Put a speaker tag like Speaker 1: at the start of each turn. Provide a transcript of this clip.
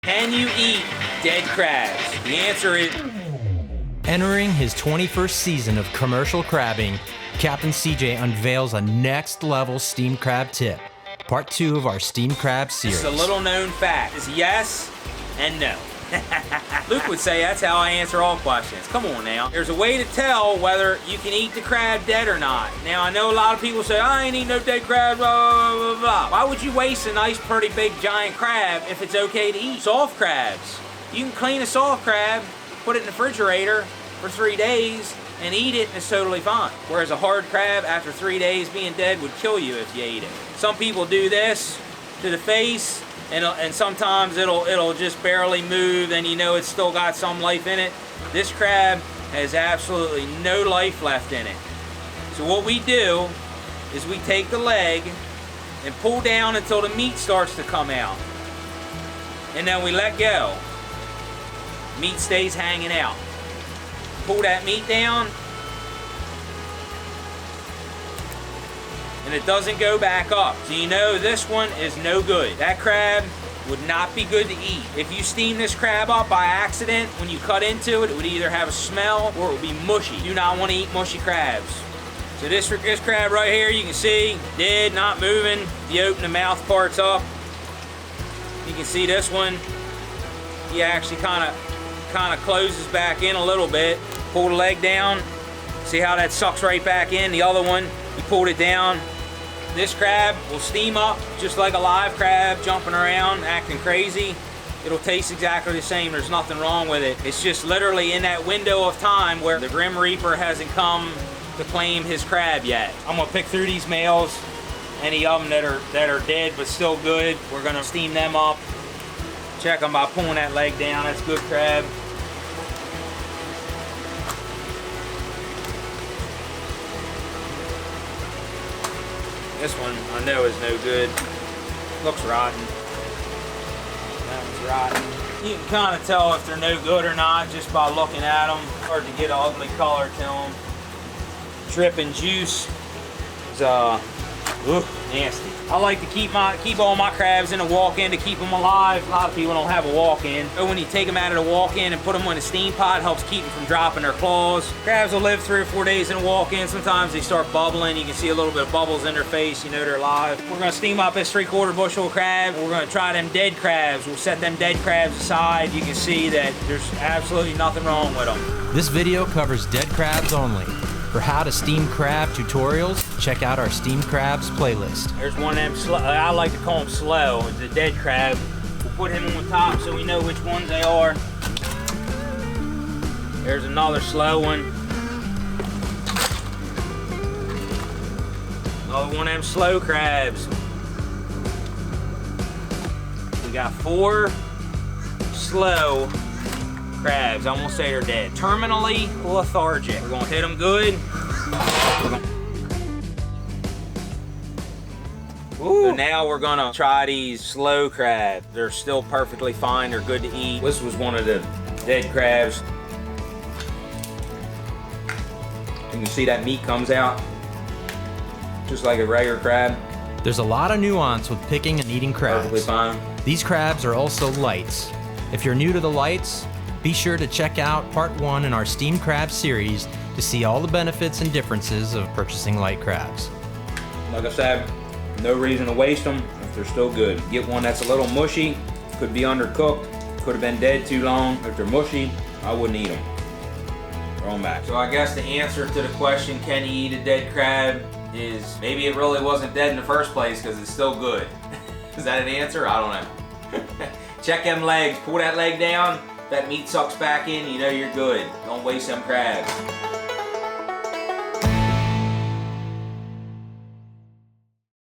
Speaker 1: Can you eat dead crabs? The answer is...
Speaker 2: Entering his 21st season of commercial crabbing, Captain CJ unveils a next-level steamed crab tip. Part 2 of our steamed crab series.
Speaker 1: It's a little-known fact. It's yes and no. Luke would say that's how I answer all questions. Come on now. There's a way to tell whether you can eat the crab dead or not. Now, I know a lot of people say, I ain't eating no dead crab, blah, blah, blah, blah. Why would you waste a nice, pretty big, giant crab if it's okay to eat? Soft crabs. You can clean a soft crab, put it in the refrigerator for 3 days, and eat it, and it's totally fine. Whereas a hard crab, after 3 days being dead, would kill you if you ate it. Some people do this to the face, and sometimes it'll just barely move, and you know it's still got some life in it. This crab has absolutely no life left in it. So what we do is we take the leg and pull down until the meat starts to come out. And then we let go. Meat stays hanging out. Pull that meat down, and it doesn't go back up. So you know this one is no good. That crab would not be good to eat. If you steam this crab up by accident, when you cut into it, it would either have a smell or it would be mushy. You do not want to eat mushy crabs. So this crab right here, you can see, dead, not moving. If you open the mouth parts up, you can see this one, he actually kind of closes back in a little bit. Pull the leg down, see how that sucks right back in. The other one, you pulled it down. This crab will steam up just like a live crab, jumping around, acting crazy. It'll taste exactly the same. There's nothing wrong with it. It's just literally in that window of time where the Grim Reaper hasn't come to claim his crab yet. I'm gonna pick through these males, any of them that are dead but still good. We're gonna steam them up. Check them by pulling that leg down. That's good crab. This one I know is no good. Looks rotten. That one's rotten. You can kind of tell if they're no good or not just by looking at them. Hard to get an ugly color to them. Dripping juice is nasty. I like to keep all my crabs in a walk-in to keep them alive. A lot of people don't have a walk-in. So when you take them out of the walk-in and put them in a steam pot, it helps keep them from dropping their claws. Crabs will live 3 or 4 days in a walk-in. Sometimes they start bubbling. You can see a little bit of bubbles in their face. You know they're alive. We're gonna steam up this 3/4 bushel crab. We're gonna try them dead crabs. We'll set them dead crabs aside. You can see that there's absolutely nothing wrong with them.
Speaker 2: This video covers dead crabs only. For how to steam crab tutorials, check out our steamed crabs playlist.
Speaker 1: There's one of them, I like to call them slow, the dead crab. We'll put him on top so we know which ones they are. There's another slow one. Another one of them slow crabs. We got 4 slow crabs. I won't say they're dead. Terminally lethargic. We're gonna hit them good. So now we're gonna try these slow crabs. They're still perfectly fine. They're good to eat. This was one of the dead crabs. You can see that meat comes out just like a regular crab.
Speaker 2: There's a lot of nuance with picking and eating crabs.
Speaker 1: Perfectly fine.
Speaker 2: These crabs are also lights. If you're new to the lights, be sure to check out part 1 in our steamed crab series to see all the benefits and differences of purchasing light crabs.
Speaker 1: Like I said, no reason to waste them if they're still good. Get one that's a little mushy, could be undercooked, could have been dead too long. If they're mushy, I wouldn't eat them. Throw them back. So I guess the answer to the question, can you eat a dead crab, is maybe it really wasn't dead in the first place because it's still good. Is that an answer? I don't know. Check them legs, pull that leg down. That meat sucks back in, you know you're good. Don't waste them crabs.